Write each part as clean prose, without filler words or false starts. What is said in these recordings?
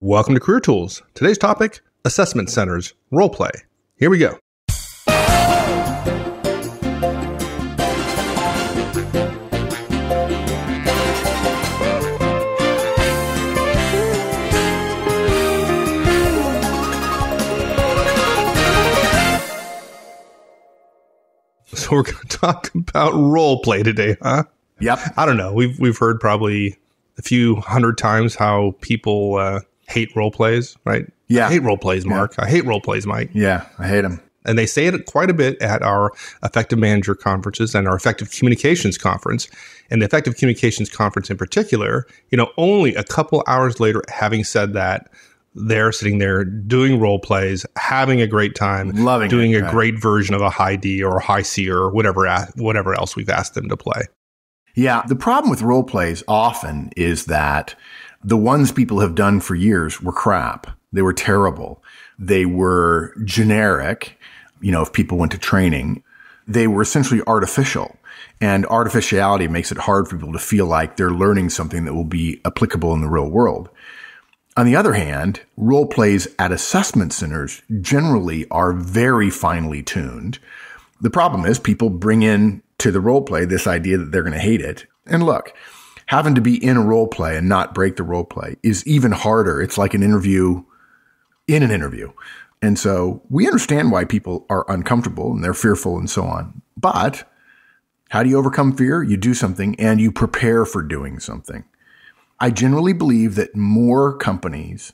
Welcome to Career Tools. Today's topic, assessment centers, role play. Here we go. So we're going to talk about role play today, huh? Yep. I don't know. We've heard probably a few hundred times how people hate role plays, right? Yeah. I hate role plays, Mark. Yeah. I hate role plays, Mike. Yeah, I hate them. And they say it quite a bit at our Effective Manager conferences and our Effective Communications conference. And the Effective Communications conference in particular, only a couple hours later, having said that, they're sitting there doing role plays, having a great time, doing a great version of a high D or a high C or whatever else we've asked them to play. Yeah. The problem with role plays often is that the ones people have done for years were crap. They were terrible. They were generic. If people went to training, they were essentially artificial. And artificiality makes it hard for people to feel like they're learning something that will be applicable in the real world. On the other hand, role plays at assessment centers generally are very finely tuned. The problem is people bring in to the role play this idea that they're going to hate it. And look, having to be in a role play and not break the role play is even harder. It's like an interview in an interview. And so we understand why people are uncomfortable and they're fearful and so on. But how do you overcome fear? You do something and you prepare for doing something. I generally believe that more companies,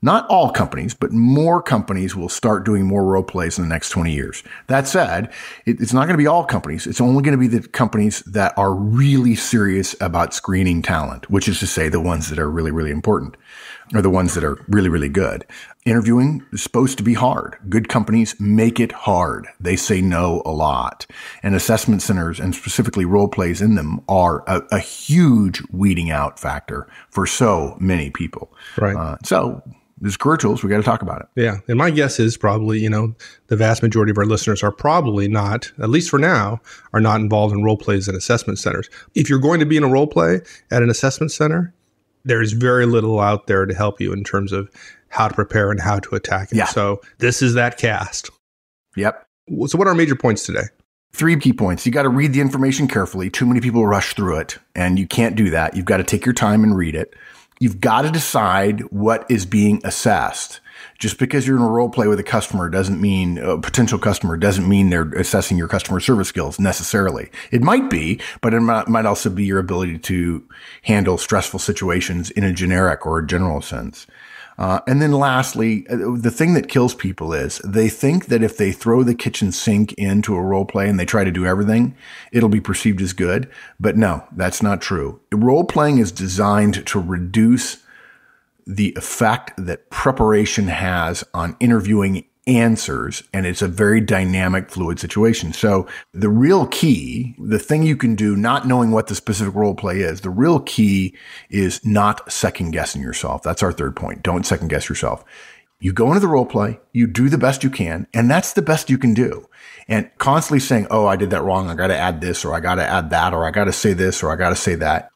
not all companies, but more companies will start doing more role plays in the next 20 years. That said, it's not going to be all companies. It's only going to be the companies that are really serious about screening talent, which is to say the ones that are really, really important or the ones that are really, really good. Interviewing is supposed to be hard. Good companies make it hard. They say no a lot. And assessment centers and specifically role plays in them are a huge weeding out factor for so many people. Right. So there's Career Tools. We got to talk about it. Yeah. And my guess is probably, the vast majority of our listeners are probably not, at least for now, are not involved in role plays at assessment centers. If you're going to be in a role play at an assessment center, there's very little out there to help you in terms of how to prepare and how to attack it. Yeah. So this is that cast. Yep. So what are our major points today? 3 key points. You got to read the information carefully. Too many people rush through it, and you can't do that. You've got to take your time and read it. You've got to decide what is being assessed. Just because you're in a role play with a customer doesn't mean a potential customer doesn't mean they're assessing your customer service skills necessarily. It might be, but it might also be your ability to handle stressful situations in a generic or a general sense. And then lastly, the thing that kills people is they think that if they throw the kitchen sink into a role play and they try to do everything, it'll be perceived as good. But no, that's not true. Role playing is designed to reduce the effect that preparation has on interviewing answers, and it's a very dynamic, fluid situation. So the real key, the thing you can do, not knowing what the specific role play is, the real key is not second guessing yourself. That's our third point. Don't second guess yourself. You go into the role play, you do the best you can, and that's the best you can do. And constantly saying, oh, I did that wrong. I got to add this, or I got to add that, or I got to say this, or I got to say that.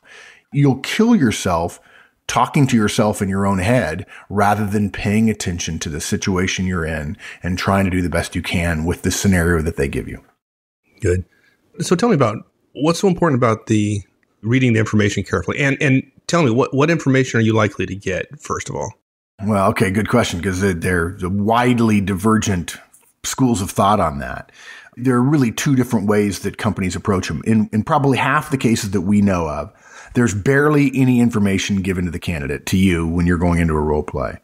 You'll kill yourself talking to yourself in your own head rather than paying attention to the situation you're in and trying to do the best you can with the scenario that they give you. Good. So tell me about what's so important about the reading the information carefully, and tell me what information are you likely to get, first of all? Well, okay, good question, because there's widely divergent schools of thought on that. There are really 2 different ways that companies approach them. In probably half the cases that we know of, there's barely any information given to the candidate, to you, when you're going into a role play.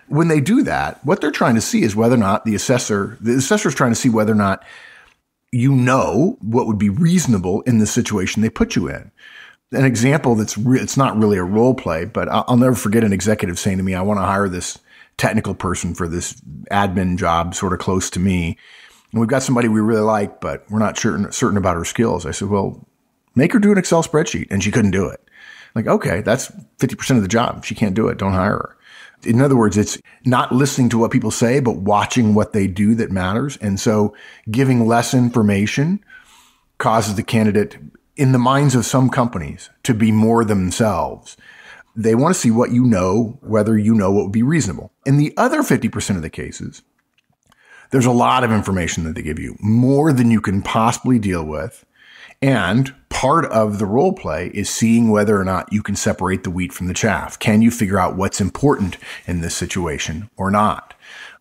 When they do that, what they're trying to see is whether or not the assessor's trying to see whether or not you know what would be reasonable in the situation they put you in. An example it's not really a role play, but I'll never forget an executive saying to me, I want to hire this technical person for this admin job sort of close to me. And we've got somebody we really like, but we're not certain about her skills. I said, well, make her do an Excel spreadsheet. And she couldn't do it. Like, okay, that's 50% of the job. If she can't do it, don't hire her. In other words, it's not listening to what people say, but watching what they do that matters. And so giving less information causes the candidate, in the minds of some companies, to be more themselves. They want to see what you know, whether you know what would be reasonable. In the other 50% of the cases, there's a lot of information that they give you, more than you can possibly deal with. And part of the role play is seeing whether or not you can separate the wheat from the chaff. Can you figure out what's important in this situation or not?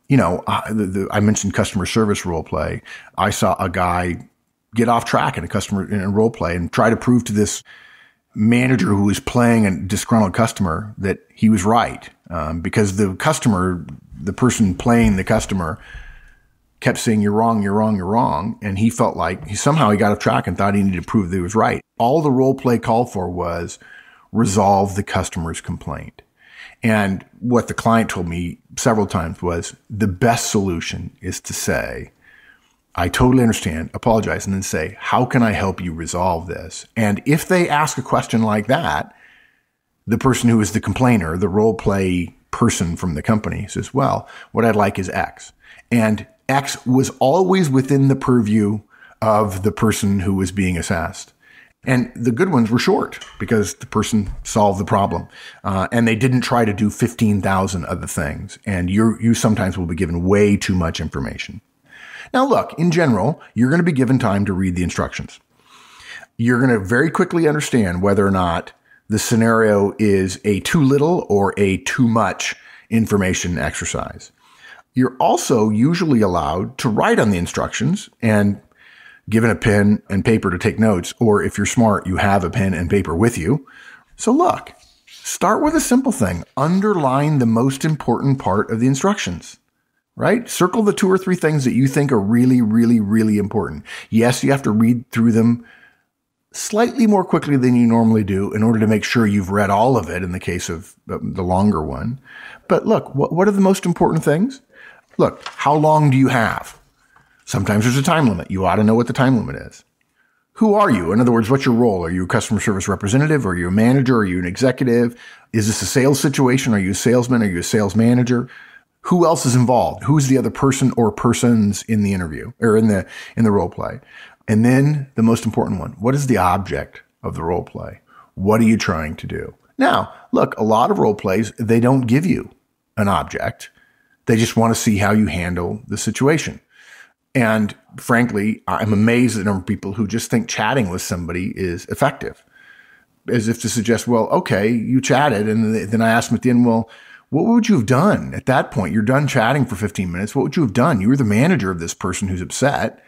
You know, I mentioned customer service role play. I saw a guy get off track in a role play and try to prove to this manager who was playing a disgruntled customer that he was right, because the person playing the customer kept saying, "You're wrong, you're wrong, you're wrong." And he felt like he got off track and thought he needed to prove that he was right. All the role play called for was resolve the customer's complaint. And what the client told me several times was the best solution is to say, "I totally understand," apologize, and then say, "How can I help you resolve this?" And if they ask a question like that, the person who is the complainer, the role play person from the company, says, "Well, what I'd like is X." And X was always within the purview of the person who was being assessed. And the good ones were short because the person solved the problem. And they didn't try to do 15,000 other things. And you sometimes will be given way too much information. Now, look, in general, you're going to be given time to read the instructions. You're going to very quickly understand whether or not the scenario is a too little or a too much information exercise. You're also usually allowed to write on the instructions and given a pen and paper to take notes, or if you're smart, you have a pen and paper with you. So look, start with a simple thing. Underline the most important part of the instructions, right? Circle the 2 or 3 things that you think are really, really, really important. Yes, you have to read through them slightly more quickly than you normally do in order to make sure you've read all of it in the case of the longer one. But look, what are the most important things? Look, how long do you have? Sometimes there's a time limit. You ought to know what the time limit is. Who are you? In other words, what's your role? Are you a customer service representative? Are you a manager? Are you an executive? Is this a sales situation? Are you a salesman? Are you a sales manager? Who else is involved? Who's the other person or persons in the interview or in the role play? And then the most important one, what is the object of the role play? What are you trying to do? Now, look, a lot of role plays, they don't give you an object. They just want to see how you handle the situation. And frankly, I'm amazed at the number of people who just think chatting with somebody is effective, as if to suggest, well, okay, you chatted. And then I asked them at the end, well, what would you have done at that point? You're done chatting for 15 minutes. What would you have done? You were the manager of this person who's upset.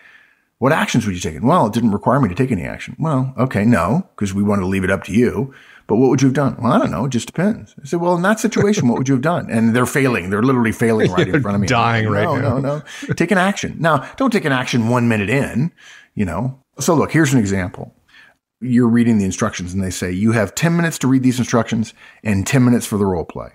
What actions would you take? Well, it didn't require me to take any action. Well, okay, no, because we want to leave it up to you. But what would you have done? Well, I don't know. It just depends. I said, well, in that situation, what would you have done? And they're failing. They're literally failing right in front of me. Dying right now. No. Take an action. Now, don't take an action 1 minute in, So look, here's an example. You're reading the instructions and they say you have 10 minutes to read these instructions and 10 minutes for the role play.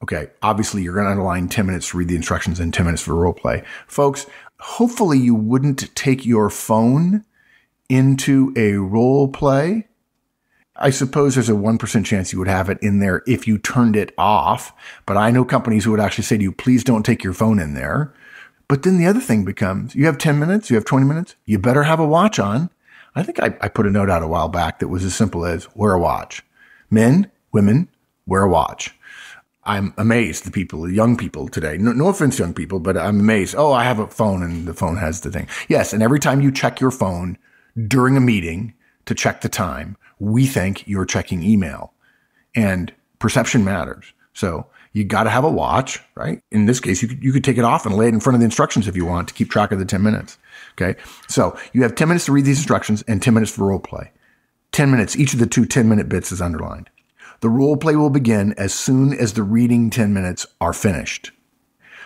Okay, obviously you're going to underline 10 minutes to read the instructions and 10 minutes for the role play. Folks, hopefully you wouldn't take your phone into a role play. I suppose there's a 1% chance you would have it in there if you turned it off. But I know companies who would actually say to you, please don't take your phone in there. But then the other thing becomes, you have 10 minutes, you have 20 minutes, you better have a watch on. I think I put a note out a while back that was as simple as wear a watch. Men, women, wear a watch. I'm amazed the people, young people today, no offense, young people, but I'm amazed. Oh, I have a phone and the phone has the thing. Yes. And every time you check your phone during a meeting to check the time, we think you're checking email, and perception matters. So you got to have a watch, right? In this case, you could take it off and lay it in front of the instructions if you want to keep track of the 10 minutes. Okay. So you have 10 minutes to read these instructions and 10 minutes for role play. 10 minutes. Each of the 2 10-minute bits is underlined. The role play will begin as soon as the reading 10 minutes are finished.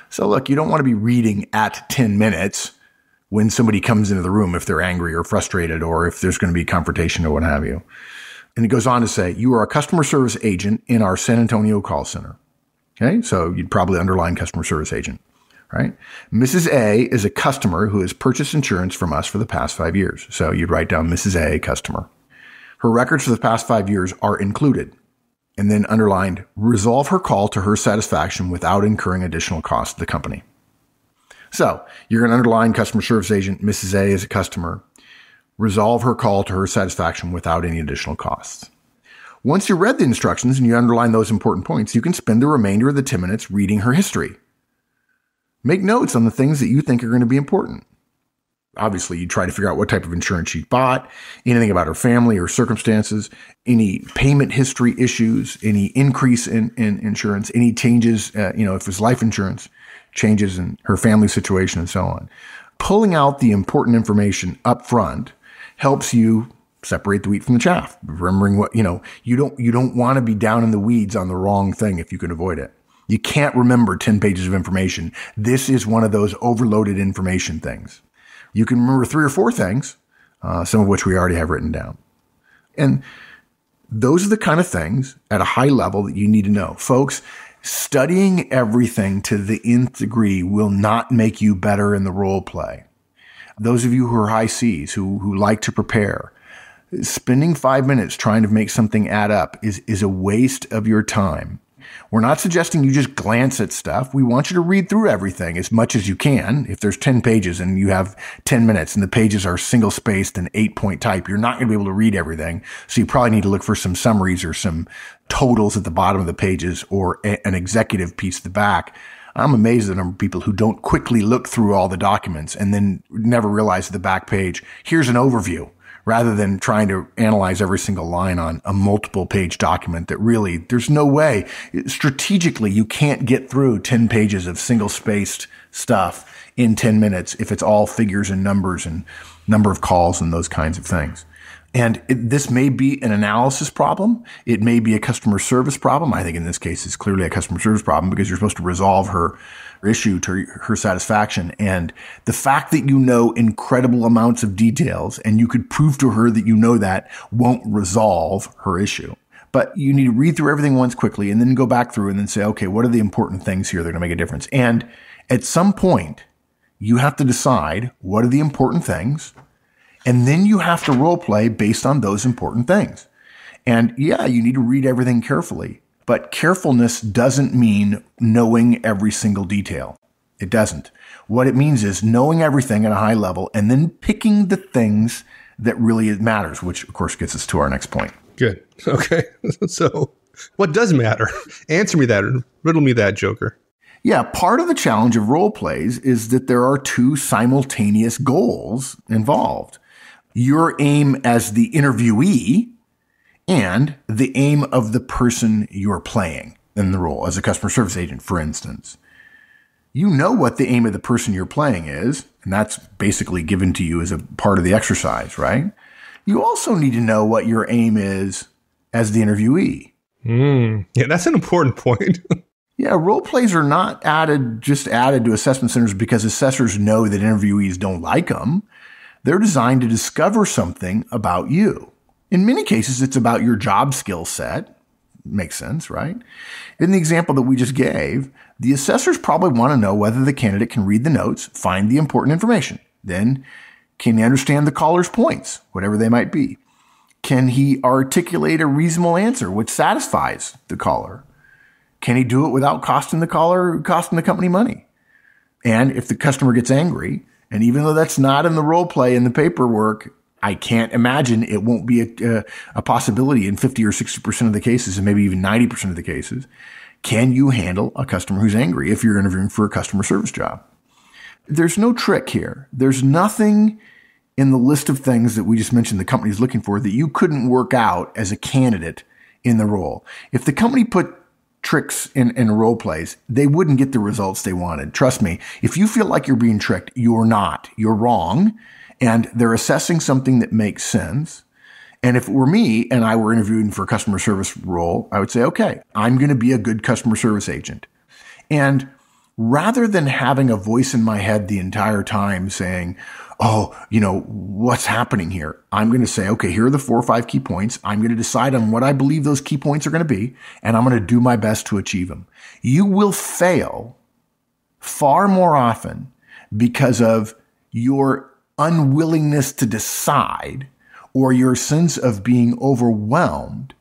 So look, you don't want to be reading at 10 minutes when somebody comes into the room if they're angry or frustrated or if there's going to be confrontation or what have you. And it goes on to say, you are a customer service agent in our San Antonio call center. Okay, so you'd probably underline customer service agent, right? Mrs. A is a customer who has purchased insurance from us for the past 5 years. So you'd write down Mrs. A, customer. Her records for the past 5 years are included. And then underlined, resolve her call to her satisfaction without incurring additional costs to the company. So you're going to underline customer service agent, Mrs. A is a customer. Resolve her call to her satisfaction without any additional costs. Once you read the instructions and you underline those important points, you can spend the remainder of the 10 minutes reading her history. Make notes on the things that you think are going to be important. Obviously, you try to figure out what type of insurance she bought, anything about her family or circumstances, any payment history issues, any increase in insurance, any changes, if it was life insurance, changes in her family situation and so on. Pulling out the important information up front helps you separate the wheat from the chaff. Remembering what, you don't want to be down in the weeds on the wrong thing if you can avoid it. You can't remember 10 pages of information. This is one of those overloaded information things. You can remember 3 or 4 things, some of which we already have written down. And those are the kind of things at a high level that you need to know. Folks, studying everything to the nth degree will not make you better in the role play. Those of you who are high Cs, who like to prepare, spending 5 minutes trying to make something add up is a waste of your time. We're not suggesting you just glance at stuff. We want you to read through everything as much as you can. If there's 10 pages and you have 10 minutes and the pages are single spaced and 8-point type, you're not going to be able to read everything. So you probably need to look for some summaries or some totals at the bottom of the pages or an executive piece at the back. I'm amazed at the number of people who don't quickly look through all the documents and then never realize at the back page, here's an overview, rather than trying to analyze every single line on a multiple page document that really, there's no way. Strategically, you can't get through 10 pages of single spaced stuff in 10 minutes if it's all figures and numbers and number of calls and those kinds of things. And this may be an analysis problem. It may be a customer service problem. I think in this case, it's clearly a customer service problem because you're supposed to resolve her issue to her satisfaction. And the fact that you know incredible amounts of details and you could prove to her that you know that won't resolve her issue. But you need to read through everything once quickly and then go back through and then say, okay, what are the important things here that are going to make a difference? And at some point, you have to decide what are the important things. And then you have to role play based on those important things. And yeah, you need to read everything carefully, but carefulness doesn't mean knowing every single detail. It doesn't. What it means is knowing everything at a high level and then picking the things that really matters, which of course gets us to our next point. Good. Okay. So what does matter? Answer me that. Riddle me that, Joker. Yeah, part of the challenge of role plays is that there are 2 simultaneous goals involved. Your aim as the interviewee and the aim of the person you're playing in the role as a customer service agent, for instance. You know what the aim of the person you're playing is, and that's basically given to you as a part of the exercise, right? You also need to know what your aim is as the interviewee. Yeah, that's an important point. Yeah, role plays are not added to assessment centers because assessors know that interviewees don't like them. They're designed to discover something about you. In many cases, it's about your job skill set. Makes sense, right? In the example that we just gave, the assessors probably want to know whether the candidate can read the notes, find the important information. Then, can he understand the caller's points, whatever they might be? Can he articulate a reasonable answer which satisfies the caller? Can he do it without costing the company money? And if the customer gets angry, and even though that's not in the role play in the paperwork, I can't imagine it won't be a possibility in 50 or 60% of the cases, and maybe even 90% of the cases. Can you handle a customer who's angry if you're interviewing for a customer service job? There's no trick here. There's nothing in the list of things that we just mentioned the company's looking for that you couldn't work out as a candidate in the role. If the company put tricks in role plays, they wouldn't get the results they wanted. Trust me, if you feel like you're being tricked, you're not. You're wrong. And they're assessing something that makes sense. And if it were me and I were interviewing for a customer service role, I would say, okay, I'm going to be a good customer service agent. And rather than having a voice in my head the entire time saying, oh, what's happening here? I'm going to say, okay, here are the 4 or 5 key points. I'm going to decide on what I believe those key points are going to be, and I'm going to do my best to achieve them. You will fail far more often because of your unwillingness to decide or your sense of being overwhelmed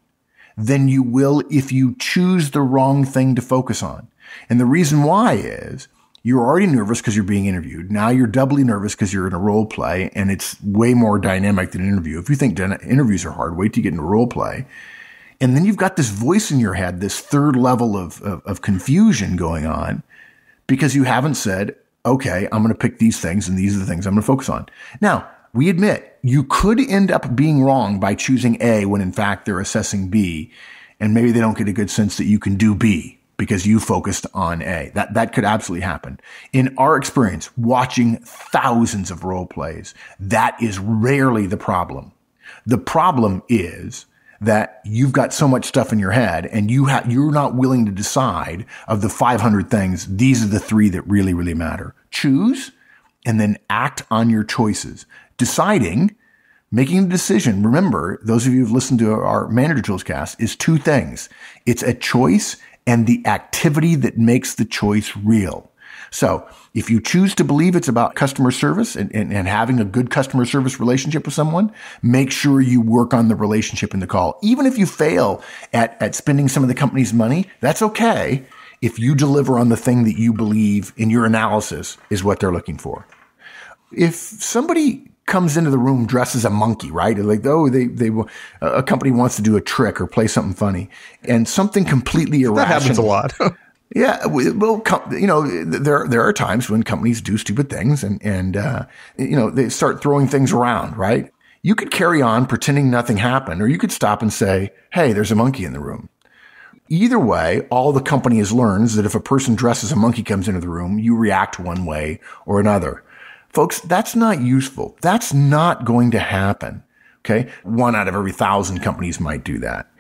than you will if you choose the wrong thing to focus on. And the reason why is you're already nervous because you're being interviewed. Now you're doubly nervous because you're in a role play, and it's way more dynamic than an interview. If you think interviews are hard, wait till you get into role play. And then you've got this voice in your head, this third level of confusion going on because you haven't said, okay, I'm going to pick these things and these are the things I'm going to focus on. Now, we admit you could end up being wrong by choosing A when in fact they're assessing B, and maybe they don't get a good sense that you can do B because you focused on A. That could absolutely happen. In our experience, watching thousands of role plays, that is rarely the problem. The problem is that you've got so much stuff in your head and you're not willing to decide of the 500 things. These are the 3 that really, really matter. Choose and then act on your choices. Deciding, making a decision. Remember, those of you who've listened to our Manager Tools cast is 2 things. It's a choice and the activity that makes the choice real. So if you choose to believe it's about customer service and having a good customer service relationship with someone, make sure you work on the relationship in the call. Even if you fail at spending some of the company's money, that's okay if you deliver on the thing that you believe in your analysis is what they're looking for. If somebody comes into the room dressed as a monkey, right? Like, a company wants to do a trick or play something funny and something completely irrational. That happens a lot. Yeah. Well, there are times when companies do stupid things and they start throwing things around, right? You could carry on pretending nothing happened, or you could stop and say, hey, there's a monkey in the room. Either way, all the company has learned is that if a person dressed as a monkey comes into the room, you react one way or another. Folks, that's not useful. That's not going to happen. Okay. 1 out of every 1,000 companies might do that.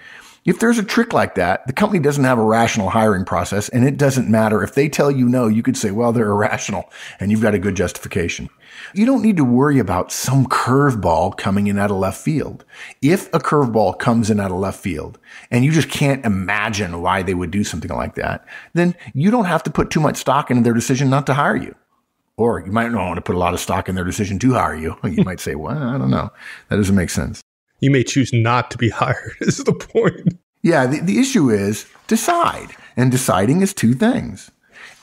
If there's a trick like that, the company doesn't have a rational hiring process, and it doesn't matter. If they tell you no, you could say, well, they're irrational, and you've got a good justification. You don't need to worry about some curveball coming in out of left field. If a curveball comes in out of left field, and you just can't imagine why they would do something like that, then you don't have to put too much stock into their decision not to hire you. Or you might not want to put a lot of stock in their decision to hire you. You might say, well, I don't know. That doesn't make sense. You may choose not to be hired, is the point. Yeah, the issue is decide. And deciding is 2 things.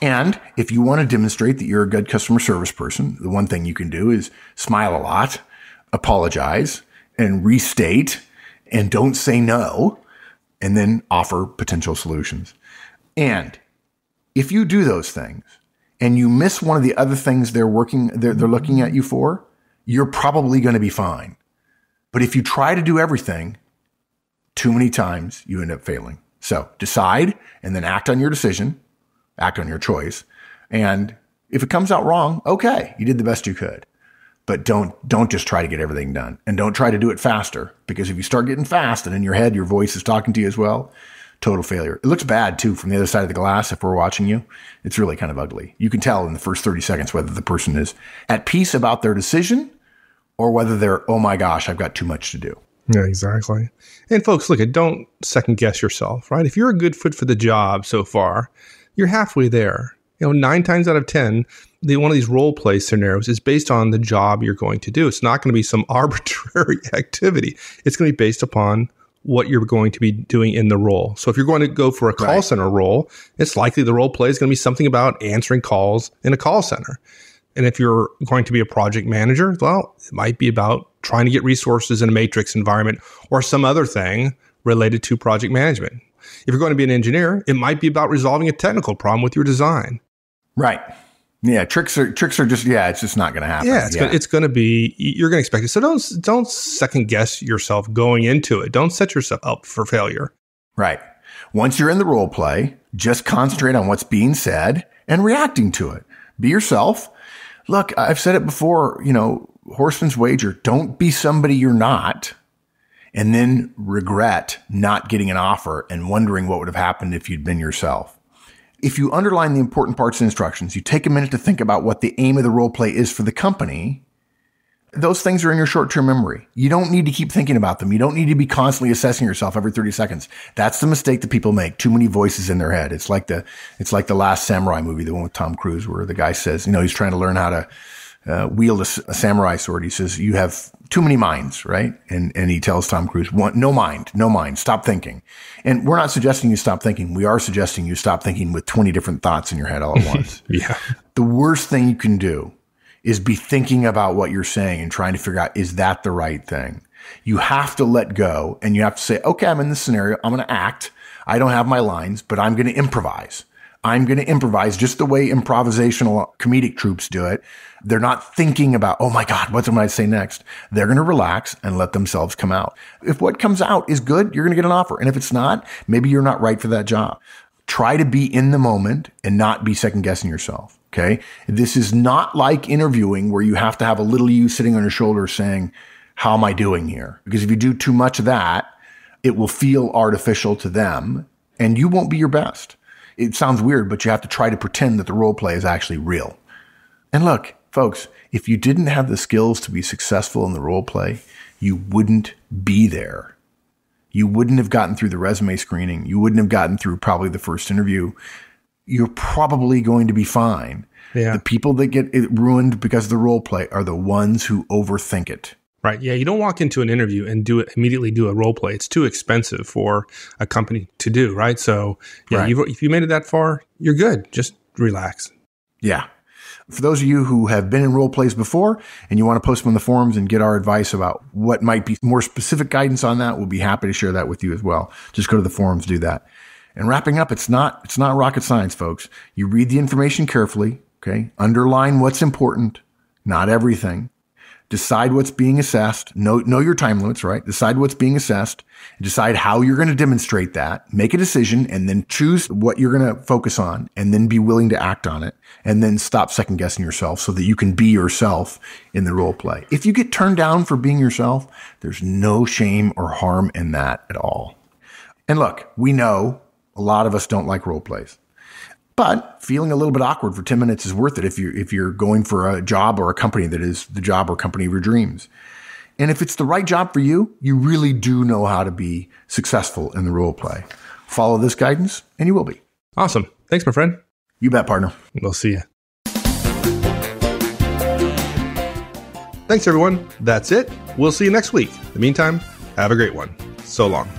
And if you want to demonstrate that you're a good customer service person, the one thing you can do is smile a lot, apologize, and restate, and don't say no, and then offer potential solutions. And if you do those things and you miss one of the other things they're looking at you for, you're probably going to be fine. But if you try to do everything, too many times you end up failing. So decide and then act on your decision, act on your choice. And if it comes out wrong, okay, you did the best you could. But don't just try to get everything done, and don't try to do it faster, because if you start getting fast and in your head, your voice is talking to you as well, total failure. It looks bad too from the other side of the glass. If we're watching you, it's really kind of ugly. You can tell in the first 30 seconds whether the person is at peace about their decision or whether they're, oh my gosh, I've got too much to do. Yeah, exactly. And folks, look, don't second guess yourself, right? If you're a good fit for the job so far, you're halfway there. 9 times out of 10, one of these role play scenarios is based on the job you're going to do. It's not going to be some arbitrary activity. It's going to be based upon what you're going to be doing in the role. So if you're going to go for a call center role, it's likely the role play is going to be something about answering calls in a call center. And if you're going to be a project manager, well, it might be about trying to get resources in a matrix environment or some other thing related to project management. If you're going to be an engineer, it might be about resolving a technical problem with your design. Right. Yeah. Tricks are just, it's just not going to happen. Yeah. It's going to be, you're going to expect it. So don't second guess yourself going into it. Don't set yourself up for failure. Right. Once you're in the role play, just concentrate on what's being said and reacting to it. Be yourself. Look, I've said it before, Horseman's Wager, don't be somebody you're not and then regret not getting an offer and wondering what would have happened if you'd been yourself. If you underline the important parts and instructions, you take a minute to think about what the aim of the role play is for the company, those things are in your short-term memory. You don't need to keep thinking about them. You don't need to be constantly assessing yourself every 30 seconds. That's the mistake that people make. Too many voices in their head. It's like the Last Samurai movie, the one with Tom Cruise, where the guy says, he's trying to learn how to wield a samurai sword. He says, you have too many minds, right? And he tells Tom Cruise, no mind, stop thinking. And we're not suggesting you stop thinking. We are suggesting you stop thinking with 20 different thoughts in your head all at once. Yeah. The worst thing you can do is be thinking about what you're saying and trying to figure out, is that the right thing? You have to let go and you have to say, okay, I'm in this scenario. I'm going to act. I don't have my lines, but I'm going to improvise. I'm going to improvise just the way improvisational comedic troupes do it. They're not thinking about, oh my God, what am I say next? They're going to relax and let themselves come out. If what comes out is good, you're going to get an offer. And if it's not, maybe you're not right for that job. Try to be in the moment and not be second guessing yourself. Okay. This is not like interviewing where you have to have a little you sitting on your shoulder saying, how am I doing here? Because if you do too much of that, it will feel artificial to them and you won't be your best. It sounds weird, but you have to try to pretend that the role play is actually real. And look, folks, if you didn't have the skills to be successful in the role play, you wouldn't be there. You wouldn't have gotten through the resume screening. You wouldn't have gotten through probably the first interview. You're probably going to be fine. Yeah. The people that get it ruined because of the role play are the ones who overthink it. Right. Yeah. You don't walk into an interview and immediately do a role play. It's too expensive for a company to do. Right. So yeah, Right. if you made it that far, you're good. Just relax. Yeah. For those of you who have been in role plays before and you want to post them on the forums and get our advice about what might be more specific guidance on that, we'll be happy to share that with you as well. Just go to the forums, do that. And wrapping up, it's not rocket science, folks. You read the information carefully. Okay. Underline what's important, not everything. Decide what's being assessed. Know your time limits, right? Decide what's being assessed. Decide how you're going to demonstrate that. Make a decision and then choose what you're going to focus on and then be willing to act on it. And then stop second guessing yourself so that you can be yourself in the role play. If you get turned down for being yourself, there's no shame or harm in that at all. And look, we know a lot of us don't like role plays. But feeling a little bit awkward for 10 minutes is worth it if you're going for a job or a company that is the job or company of your dreams. And if it's the right job for you, you really do know how to be successful in the role play. Follow this guidance and you will be. Awesome. Thanks, my friend. You bet, partner. We'll see you. Thanks, everyone. That's it. We'll see you next week. In the meantime, have a great one. So long.